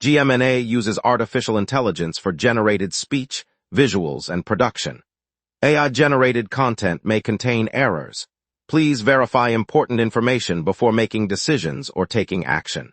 GMNA uses artificial intelligence for generated speech, visuals, and production. AI-generated content may contain errors. Please verify important information before making decisions or taking action.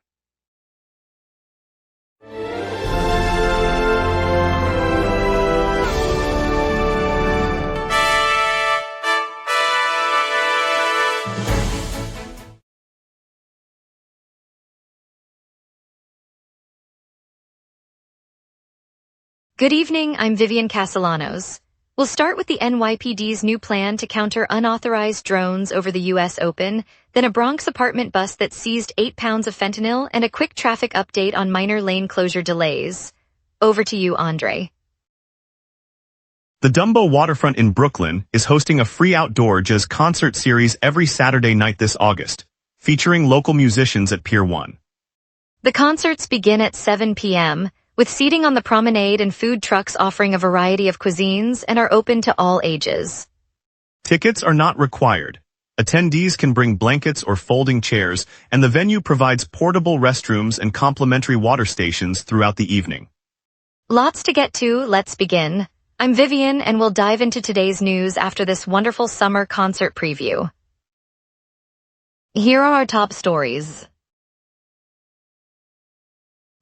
Good evening, I'm Vivian Castellanos. We'll start with the NYPD's new plan to counter unauthorized drones over the U.S. Open, then a Bronx apartment bus that seized 8 pounds of fentanyl, and a quick traffic update on minor lane closure delays. Over to you, Andre. The Dumbo Waterfront in Brooklyn is hosting a free outdoor jazz concert series every Saturday night this August, featuring local musicians at Pier 1. The concerts begin at 7 p.m., with seating on the promenade and food trucks offering a variety of cuisines and are open to all ages. Tickets are not required. Attendees can bring blankets or folding chairs, and the venue provides portable restrooms and complimentary water stations throughout the evening. Lots to get to, let's begin. I'm Vivian, and we'll dive into today's news after this wonderful summer concert preview. Here are our top stories.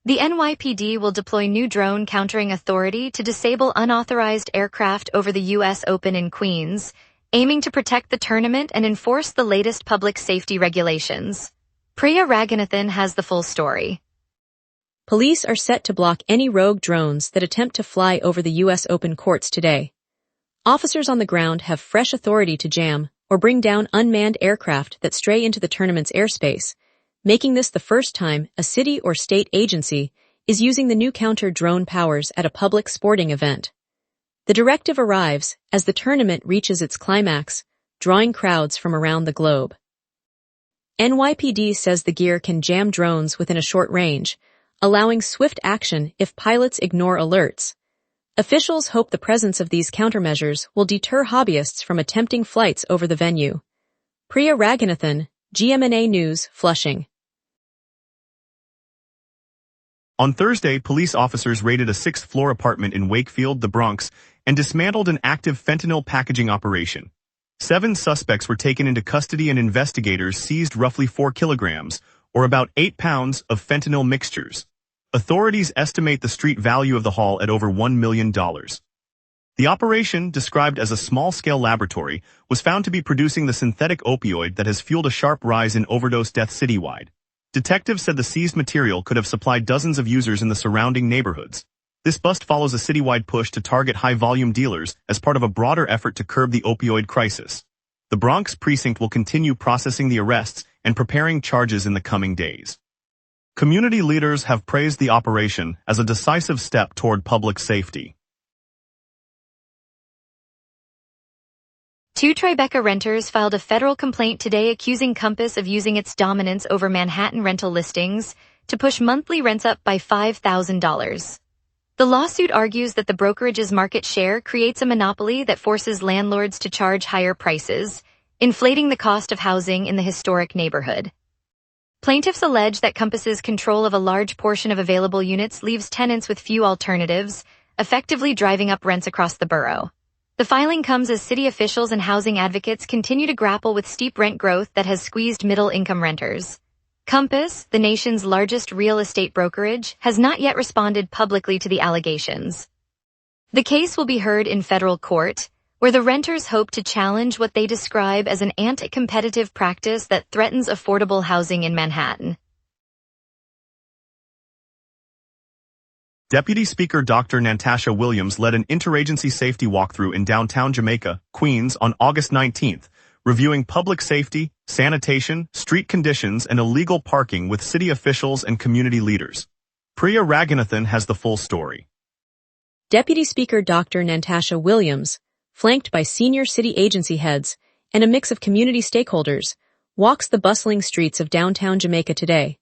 The NYPD will deploy new drone countering authority to disable unauthorized aircraft over the U.S. Open in Queens, aiming to protect the tournament and enforce the latest public safety regulations. Priya Raghunathan has the full story. Police are set to block any rogue drones that attempt to fly over the U.S. Open courts today. Officers on the ground have fresh authority to jam or bring down unmanned aircraft that stray into the tournament's airspace, making this the first time a city or state agency is using the new counter-drone powers at a public sporting event. The directive arrives as the tournament reaches its climax, drawing crowds from around the globe. NYPD says the gear can jam drones within a short range, allowing swift action if pilots ignore alerts. Officials hope the presence of these countermeasures will deter hobbyists from attempting flights over the venue. Priya Raghunathan, GMNA News, Flushing. On Thursday, police officers raided a 6th-floor apartment in Wakefield, the Bronx, and dismantled an active fentanyl packaging operation. 7 suspects were taken into custody and investigators seized roughly 4 kilograms, or about 8 pounds, of fentanyl mixtures. Authorities estimate the street value of the haul at over $1 million. The operation, described as a small-scale laboratory, was found to be producing the synthetic opioid that has fueled a sharp rise in overdose deaths citywide. Detectives said the seized material could have supplied dozens of users in the surrounding neighborhoods. This bust follows a citywide push to target high-volume dealers as part of a broader effort to curb the opioid crisis. The Bronx precinct will continue processing the arrests and preparing charges in the coming days. Community leaders have praised the operation as a decisive step toward public safety. 2 Tribeca renters filed a federal complaint today accusing Compass of using its dominance over Manhattan rental listings to push monthly rents up by $5,000. The lawsuit argues that the brokerage's market share creates a monopoly that forces landlords to charge higher prices, inflating the cost of housing in the historic neighborhood. Plaintiffs allege that Compass's control of a large portion of available units leaves tenants with few alternatives, effectively driving up rents across the borough. The filing comes as city officials and housing advocates continue to grapple with steep rent growth that has squeezed middle-income renters. Compass, the nation's largest real estate brokerage, has not yet responded publicly to the allegations. The case will be heard in federal court, where the renters hope to challenge what they describe as an anti-competitive practice that threatens affordable housing in Manhattan. Deputy Speaker Dr. Natasha Williams led an interagency safety walkthrough in downtown Jamaica, Queens, on August 19th, reviewing public safety, sanitation, street conditions, and illegal parking with city officials and community leaders. Priya Raghunathan has the full story. Deputy Speaker Dr. Natasha Williams, flanked by senior city agency heads and a mix of community stakeholders, walks the bustling streets of downtown Jamaica today.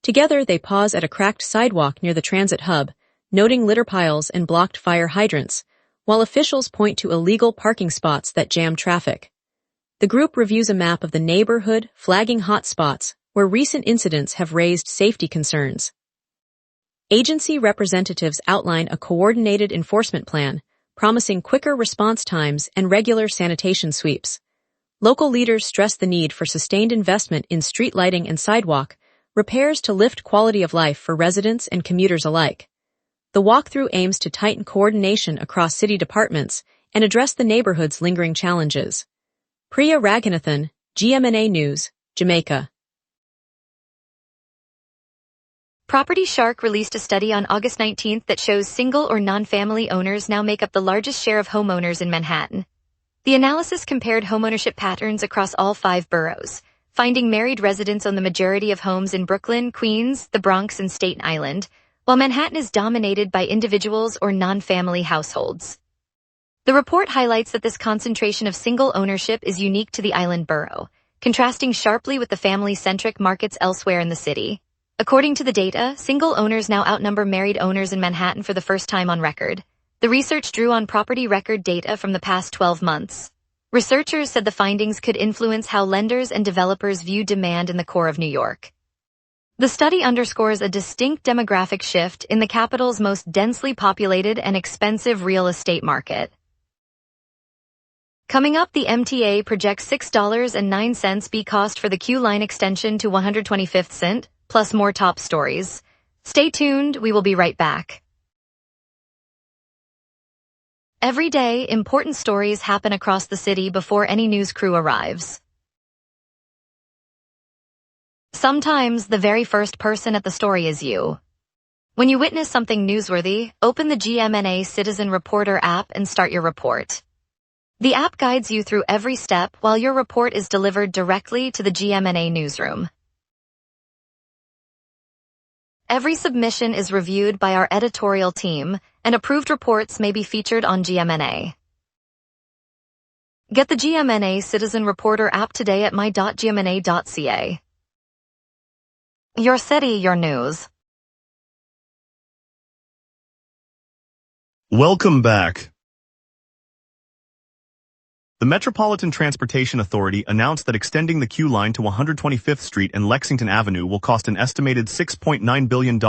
Together, they pause at a cracked sidewalk near the transit hub, noting litter piles and blocked fire hydrants, while officials point to illegal parking spots that jam traffic. The group reviews a map of the neighborhood, flagging hot spots where recent incidents have raised safety concerns. Agency representatives outline a coordinated enforcement plan, promising quicker response times and regular sanitation sweeps. Local leaders stress the need for sustained investment in street lighting and sidewalk repairs to lift quality of life for residents and commuters alike. The walkthrough aims to tighten coordination across city departments and address the neighborhood's lingering challenges. Priya Raghunathan, GMNA News, Jamaica. Property Shark released a study on August 19 that shows single or non-family owners now make up the largest share of homeowners in Manhattan. The analysis compared homeownership patterns across all 5 boroughs, finding married residents own the majority of homes in Brooklyn, Queens, the Bronx, and Staten Island, while Manhattan is dominated by individuals or non-family households. The report highlights that this concentration of single ownership is unique to the island borough, contrasting sharply with the family-centric markets elsewhere in the city. According to the data, single owners now outnumber married owners in Manhattan for the first time on record. The research drew on property record data from the past 12 months. Researchers said the findings could influence how lenders and developers view demand in the core of New York. The study underscores a distinct demographic shift in the capital's most densely populated and expensive real estate market. Coming up, the MTA projects $6.09 B cost for the Q line extension to 125th Cent, plus more top stories. Stay tuned, we will be right back. Every day, important stories happen across the city before any news crew arrives. Sometimes the very first person at the story is you. When you witness something newsworthy, open the GMNA Citizen Reporter app and start your report. The app guides you through every step while your report is delivered directly to the GMNA newsroom. Every submission is reviewed by our editorial team, and approved reports may be featured on GMNA. Get the GMNA Citizen Reporter app today at my.gmna.ca. Your city, your news. Welcome back. The Metropolitan Transportation Authority announced that extending the Q line to 125th Street and Lexington Avenue will cost an estimated $6.9 billion,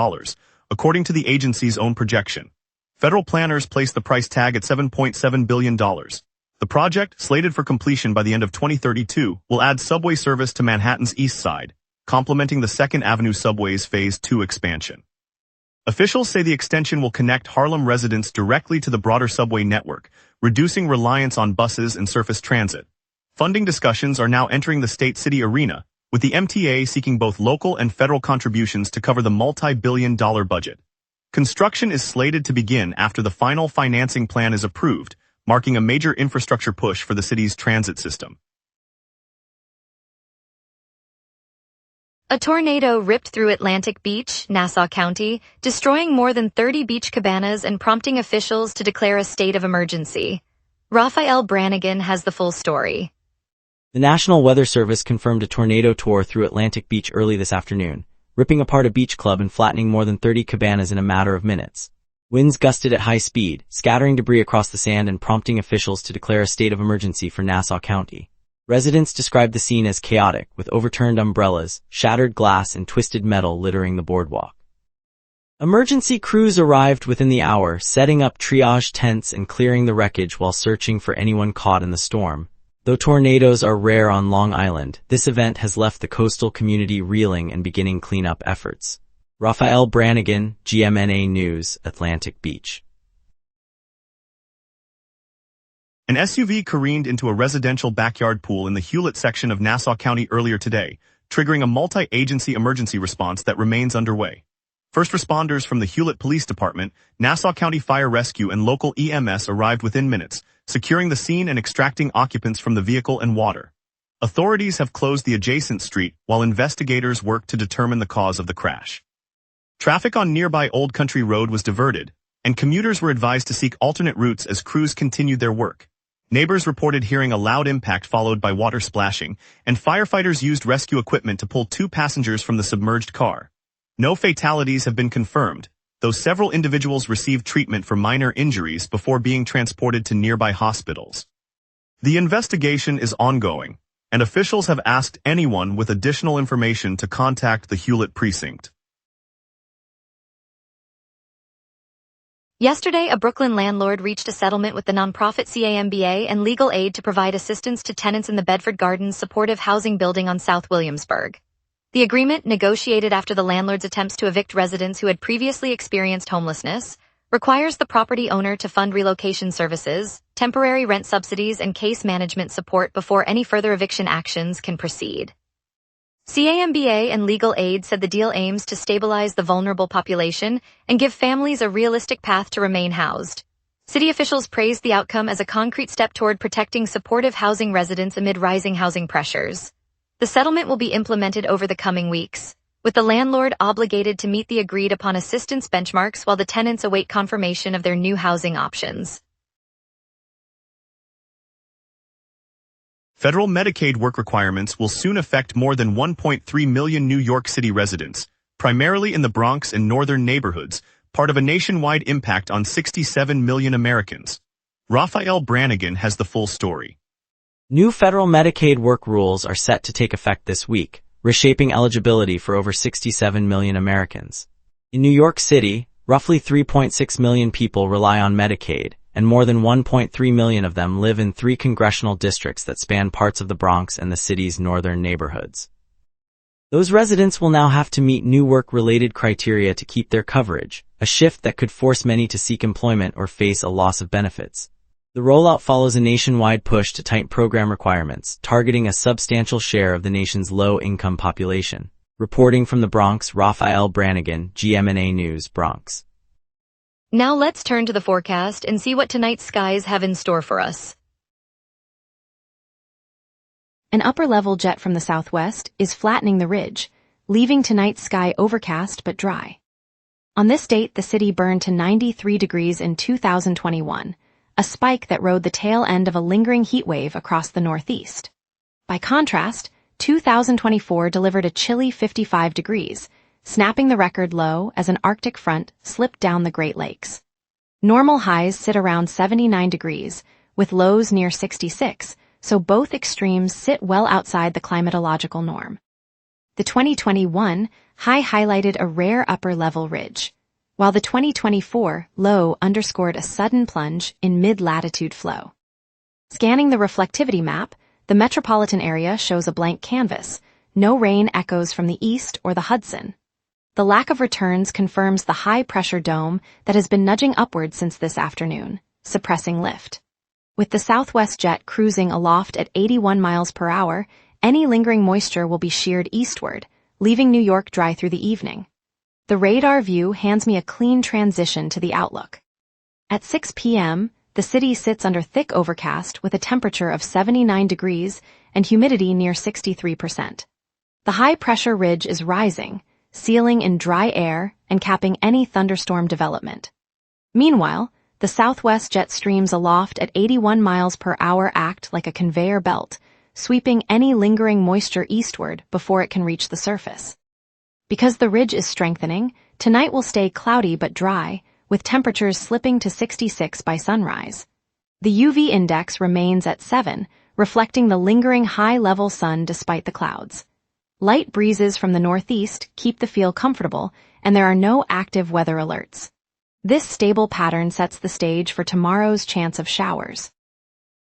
according to the agency's own projection. Federal planners placed the price tag at $7.7 billion. The project, slated for completion by the end of 2032, will add subway service to Manhattan's east side, complementing the 2nd Avenue Subway's Phase 2 expansion. Officials say the extension will connect Harlem residents directly to the broader subway network, reducing reliance on buses and surface transit. Funding discussions are now entering the state-city arena, with the MTA seeking both local and federal contributions to cover the multi-billion-dollar budget. Construction is slated to begin after the final financing plan is approved, marking a major infrastructure push for the city's transit system. A tornado ripped through Atlantic Beach, Nassau County, destroying more than 30 beach cabanas and prompting officials to declare a state of emergency. Raphael Brannigan has the full story. The National Weather Service confirmed a tornado tore through Atlantic Beach early this afternoon, ripping apart a beach club and flattening more than 30 cabanas in a matter of minutes. Winds gusted at high speed, scattering debris across the sand and prompting officials to declare a state of emergency for Nassau County. Residents described the scene as chaotic, with overturned umbrellas, shattered glass, and twisted metal littering the boardwalk. Emergency crews arrived within the hour, setting up triage tents and clearing the wreckage while searching for anyone caught in the storm. Though tornadoes are rare on Long Island, this event has left the coastal community reeling and beginning cleanup efforts. Raphael Brannigan, GMNA News, Atlantic Beach. An SUV careened into a residential backyard pool in the Hewlett section of Nassau County earlier today, triggering a multi-agency emergency response that remains underway. First responders from the Hewlett Police Department, Nassau County Fire Rescue, and local EMS arrived within minutes, securing the scene and extracting occupants from the vehicle and water. Authorities have closed the adjacent street while investigators work to determine the cause of the crash. Traffic on nearby Old Country Road was diverted, and commuters were advised to seek alternate routes as crews continued their work. Neighbors reported hearing a loud impact followed by water splashing, and firefighters used rescue equipment to pull 2 passengers from the submerged car. No fatalities have been confirmed, though several individuals received treatment for minor injuries before being transported to nearby hospitals. The investigation is ongoing, and officials have asked anyone with additional information to contact the Hewlett precinct. Yesterday, a Brooklyn landlord reached a settlement with the nonprofit CAMBA and legal aid to provide assistance to tenants in the Bedford Gardens supportive housing building on South Williamsburg. The agreement, negotiated after the landlord's attempts to evict residents who had previously experienced homelessness, requires the property owner to fund relocation services, temporary rent subsidies, and case management support before any further eviction actions can proceed. CAMBA and legal aid said the deal aims to stabilize the vulnerable population and give families a realistic path to remain housed. City officials praised the outcome as a concrete step toward protecting supportive housing residents amid rising housing pressures. The settlement will be implemented over the coming weeks, with the landlord obligated to meet the agreed-upon assistance benchmarks while the tenants await confirmation of their new housing options. Federal Medicaid work requirements will soon affect more than 1.3 million New York City residents, primarily in the Bronx and northern neighborhoods, part of a nationwide impact on 67 million Americans. Raphael Brannigan has the full story. New federal Medicaid work rules are set to take effect this week, reshaping eligibility for over 67 million Americans. In New York City, roughly 3.6 million people rely on Medicaid, and more than 1.3 million of them live in 3 congressional districts that span parts of the Bronx and the city's northern neighborhoods. Those residents will now have to meet new work-related criteria to keep their coverage, a shift that could force many to seek employment or face a loss of benefits. The rollout follows a nationwide push to tighten program requirements, targeting a substantial share of the nation's low-income population. Reporting from the Bronx, Raphael Brannigan, GMNA News, Bronx. Now let's turn to the forecast and see what tonight's skies have in store for us. An upper-level jet from the southwest is flattening the ridge, leaving tonight's sky overcast but dry. On this date, the city burned to 93 degrees in 2021, a spike that rode the tail end of a lingering heat wave across the northeast. By contrast, 2024 delivered a chilly 55 degrees, snapping the record low as an Arctic front slipped down the Great Lakes. Normal highs sit around 79 degrees, with lows near 66, so both extremes sit well outside the climatological norm. The 2021 high highlighted a rare upper-level ridge, while the 2024 low underscored a sudden plunge in mid-latitude flow. Scanning the reflectivity map, the metropolitan area shows a blank canvas. No rain echoes from the east or the Hudson. The lack of returns confirms the high-pressure dome that has been nudging upward since this afternoon, suppressing lift. With the southwest jet cruising aloft at 81 miles per hour, any lingering moisture will be sheared eastward, leaving New York dry through the evening. The radar view hands me a clean transition to the outlook. At 6 p.m., the city sits under thick overcast with a temperature of 79 degrees and humidity near 63%. The high-pressure ridge is rising, sealing in dry air and capping any thunderstorm development. Meanwhile, the southwest jet streams aloft at 81 miles per hour act like a conveyor belt, sweeping any lingering moisture eastward before it can reach the surface. Because the ridge is strengthening, tonight will stay cloudy but dry, with temperatures slipping to 66 by sunrise. The UV index remains at 7, reflecting the lingering high-level sun despite the clouds. Light breezes from the northeast keep the feel comfortable, and there are no active weather alerts. This stable pattern sets the stage for tomorrow's chance of showers.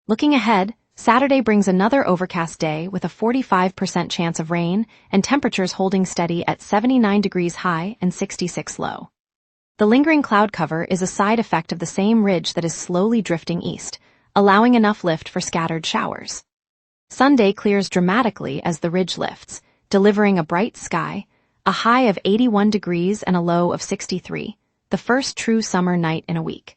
Looking ahead, Saturday brings another overcast day with a 45% chance of rain and temperatures holding steady at 79 degrees high and 66 low. The lingering cloud cover is a side effect of the same ridge that is slowly drifting east, allowing enough lift for scattered showers. Sunday clears dramatically as the ridge lifts, delivering a bright sky, a high of 81 degrees and a low of 63, the first true summer night in a week.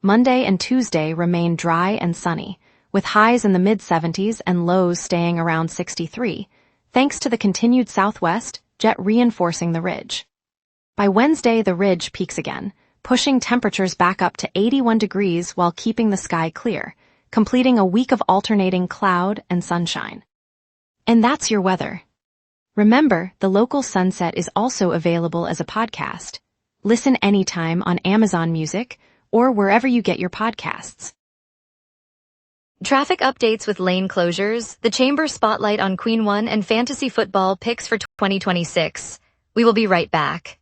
Monday and Tuesday remain dry and sunny, with highs in the mid-70s and lows staying around 63, thanks to the continued southwest jet reinforcing the ridge. By Wednesday, the ridge peaks again, pushing temperatures back up to 81 degrees while keeping the sky clear, completing a week of alternating cloud and sunshine. And that's your weather. Remember, the local sunset is also available as a podcast. Listen anytime on Amazon Music or wherever you get your podcasts. Traffic updates with lane closures, the Chamber spotlight on Queen 1 and fantasy football picks for 2026. We will be right back.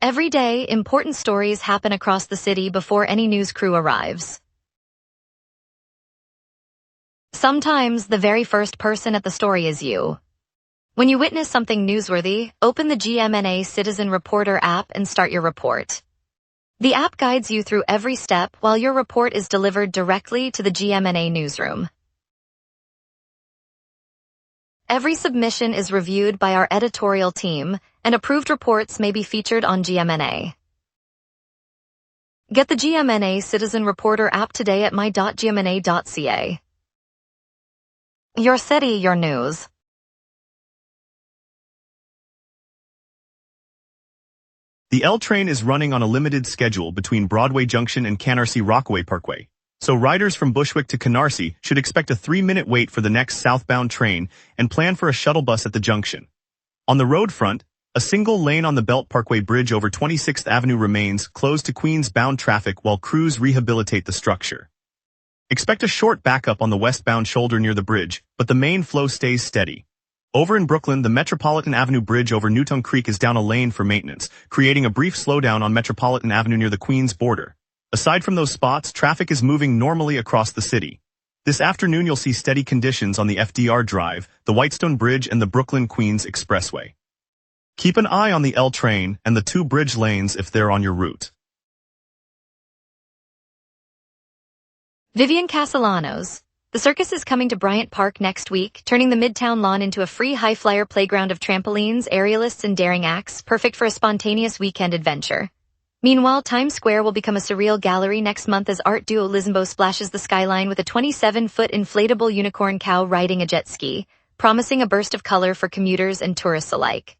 Every day, important stories happen across the city before any news crew arrives. Sometimes the very first person at the story is you. When you witness something newsworthy, open the GMNA Citizen Reporter app and start your report. The app guides you through every step while your report is delivered directly to the GMNA newsroom. Every submission is reviewed by our editorial team, and approved reports may be featured on GMNA. Get the GMNA Citizen Reporter app today at my.gmna.ca. Your city, your news. The L train is running on a limited schedule between Broadway Junction and Canarsie Rockaway Parkway, so riders from Bushwick to Canarsie should expect a 3-minute wait for the next southbound train and plan for a shuttle bus at the junction. On the road front, a single lane on the Belt Parkway Bridge over 26th Avenue remains closed to Queens-bound traffic while crews rehabilitate the structure. Expect a short backup on the westbound shoulder near the bridge, but the main flow stays steady. Over in Brooklyn, the Metropolitan Avenue Bridge over Newtown Creek is down a lane for maintenance, creating a brief slowdown on Metropolitan Avenue near the Queens border. Aside from those spots, traffic is moving normally across the city. This afternoon you'll see steady conditions on the FDR Drive, the Whitestone Bridge and the Brooklyn-Queens Expressway. Keep an eye on the L train and the 2 bridge lanes if they're on your route. Vivian Castellanos. The circus is coming to Bryant Park next week, turning the Midtown lawn into a free high-flyer playground of trampolines, aerialists, and daring acts, perfect for a spontaneous weekend adventure. Meanwhile, Times Square will become a surreal gallery next month as art duo Lizimbo splashes the skyline with a 27-foot inflatable unicorn cow riding a jet ski, promising a burst of color for commuters and tourists alike.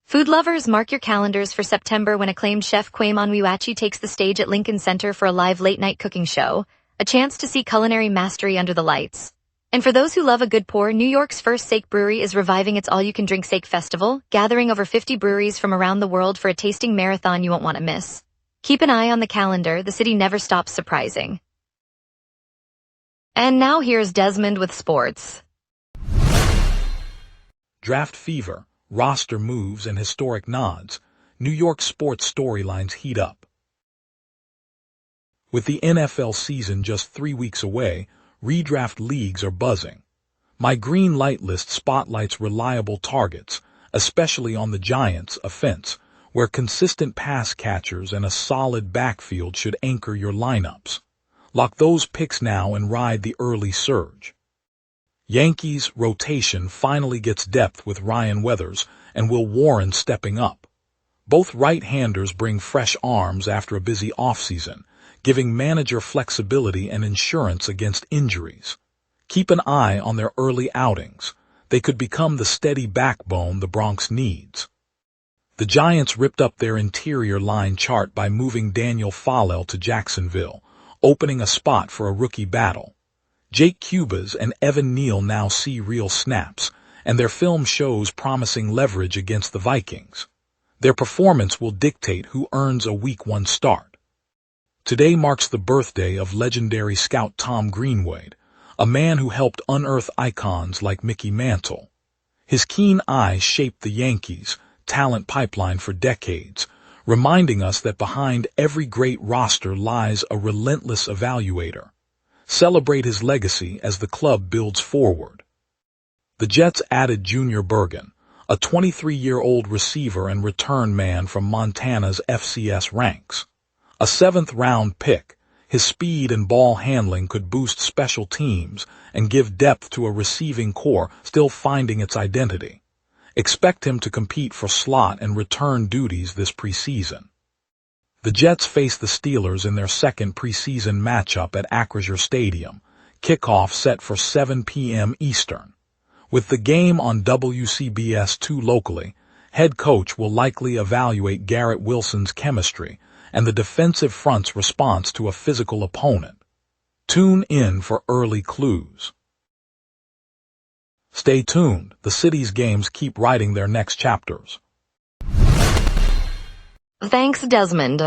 Food lovers, mark your calendars for September when acclaimed chef Kwame Onwuachi takes the stage at Lincoln Center for a live late-night cooking show, a chance to see culinary mastery under the lights. And for those who love a good pour, New York's first Sake Brewery is reviving its all-you-can-drink Sake Festival, gathering over 50 breweries from around the world for a tasting marathon you won't want to miss. Keep an eye on the calendar, the city never stops surprising. And now here's Desmond with sports. Draft fever, roster moves, and historic nods. New York sports storylines heat up. With the NFL season just 3 weeks away, redraft leagues are buzzing. My green light list spotlights reliable targets, especially on the Giants' offense, where consistent pass catchers and a solid backfield should anchor your lineups. Lock those picks now and ride the early surge. Yankees' rotation finally gets depth with Ryan Weathers and Will Warren stepping up. Both right-handers bring fresh arms after a busy offseason, giving manager flexibility and insurance against injuries. Keep an eye on their early outings. They could become the steady backbone the Bronx needs. The Giants ripped up their interior line chart by moving Daniel Fallel to Jacksonville, opening a spot for a rookie battle. Jake Cubas and Evan Neal now see real snaps, and their film shows promising leverage against the Vikings. Their performance will dictate who earns a Week 1 start. Today marks the birthday of legendary scout Tom Greenwade, a man who helped unearth icons like Mickey Mantle. His keen eye shaped the Yankees' talent pipeline for decades, reminding us that behind every great roster lies a relentless evaluator. Celebrate his legacy as the club builds forward. The Jets added Junior Bergen, a 23-year-old receiver and return man from Montana's FCS ranks. A 7th-round pick, his speed and ball handling could boost special teams and give depth to a receiving core still finding its identity. Expect him to compete for slot and return duties this preseason. The Jets face the Steelers in their second preseason matchup at Acrisure Stadium, kickoff set for 7 p.m. Eastern. With the game on WCBS2 locally, head coach will likely evaluate Garrett Wilson's chemistry and the defensive front's response to a physical opponent. Tune in for early clues. Stay tuned, the city's games keep writing their next chapters. Thanks, Desmond.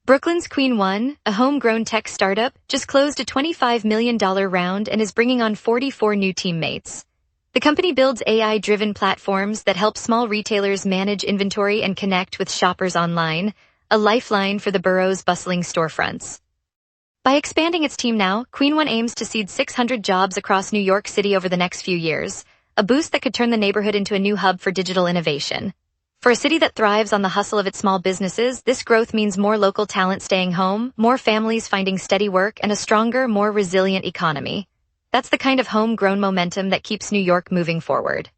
Brooklyn's Queen One, a homegrown tech startup, just closed a $25 million round and is bringing on 44 new teammates. The company builds AI-driven platforms that help small retailers manage inventory and connect with shoppers online, a lifeline for the borough's bustling storefronts. By expanding its team now, Queen One aims to seed 600 jobs across New York City over the next few years, a boost that could turn the neighborhood into a new hub for digital innovation. For a city that thrives on the hustle of its small businesses, this growth means more local talent staying home, more families finding steady work, and a stronger, more resilient economy. That's the kind of homegrown momentum that keeps New York moving forward.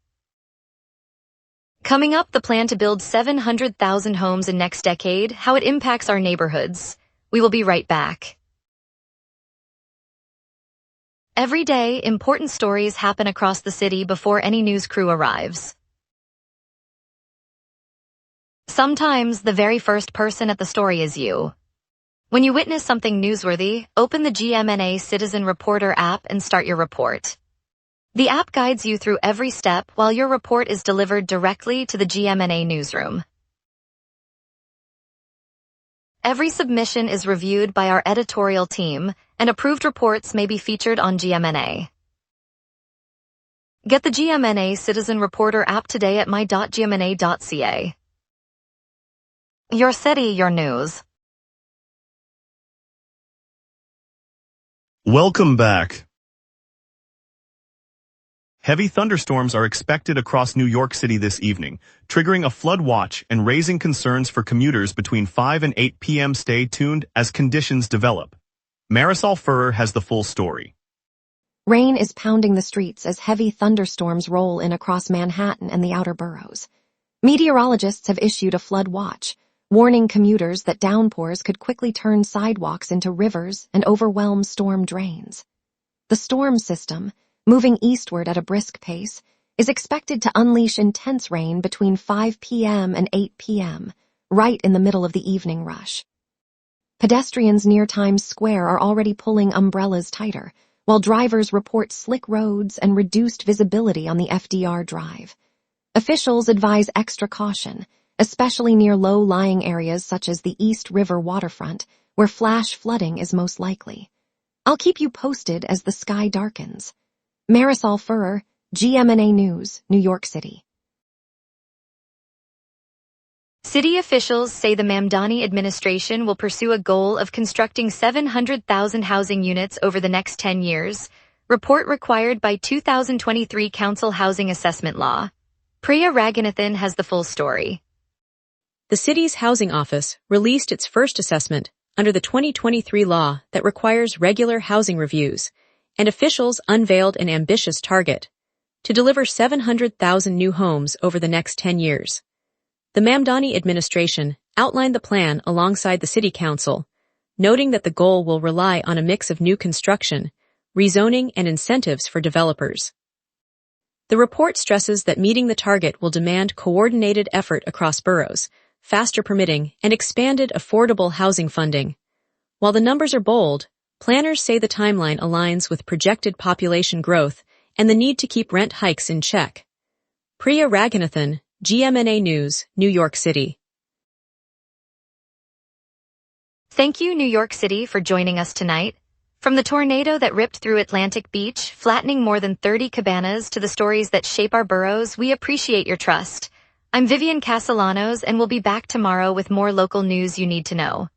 Coming up, the plan to build 700,000 homes in next decade, how it impacts our neighborhoods. We will be right back. Every day, important stories happen across the city before any news crew arrives. Sometimes, the very first person at the story is you. When you witness something newsworthy, open the GMNA Citizen Reporter app and start your report. The app guides you through every step while your report is delivered directly to the GMNA newsroom. Every submission is reviewed by our editorial team, and approved reports may be featured on GMNA. Get the GMNA Citizen Reporter app today at my.gmna.ca. Your city, your news. Welcome back. Heavy thunderstorms are expected across New York City this evening, triggering a flood watch and raising concerns for commuters between 5 and 8 p.m. Stay tuned as conditions develop. Marisol Furrer has the full story. Rain is pounding the streets as heavy thunderstorms roll in across Manhattan and the outer boroughs. Meteorologists have issued a flood watch, warning commuters that downpours could quickly turn sidewalks into rivers and overwhelm storm drains. The storm system, moving eastward at a brisk pace, is expected to unleash intense rain between 5 p.m. and 8 p.m., right in the middle of the evening rush. Pedestrians near Times Square are already pulling umbrellas tighter, while drivers report slick roads and reduced visibility on the FDR Drive. Officials advise extra caution, especially near low-lying areas such as the East River waterfront, where flash flooding is most likely. I'll keep you posted as the sky darkens. Marisol Furrer, GMNA News, New York City. City officials say the Mamdani administration will pursue a goal of constructing 700,000 housing units over the next 10 years, report required by 2023 Council Housing Assessment Law. Priya Raghunathan has the full story. The city's housing office released its first assessment under the 2023 law that requires regular housing reviews, and officials unveiled an ambitious target to deliver 700,000 new homes over the next 10 years. The Mamdani administration outlined the plan alongside the city council, noting that the goal will rely on a mix of new construction, rezoning, and incentives for developers. The report stresses that meeting the target will demand coordinated effort across boroughs, faster permitting, and expanded affordable housing funding. While the numbers are bold, planners say the timeline aligns with projected population growth and the need to keep rent hikes in check. Priya Raghunathan, GMNA News, New York City. Thank you, New York City, for joining us tonight. From the tornado that ripped through Atlantic Beach, flattening more than 30 cabanas, to the stories that shape our boroughs, we appreciate your trust. I'm Vivian Castellanos, and we'll be back tomorrow with more local news you need to know.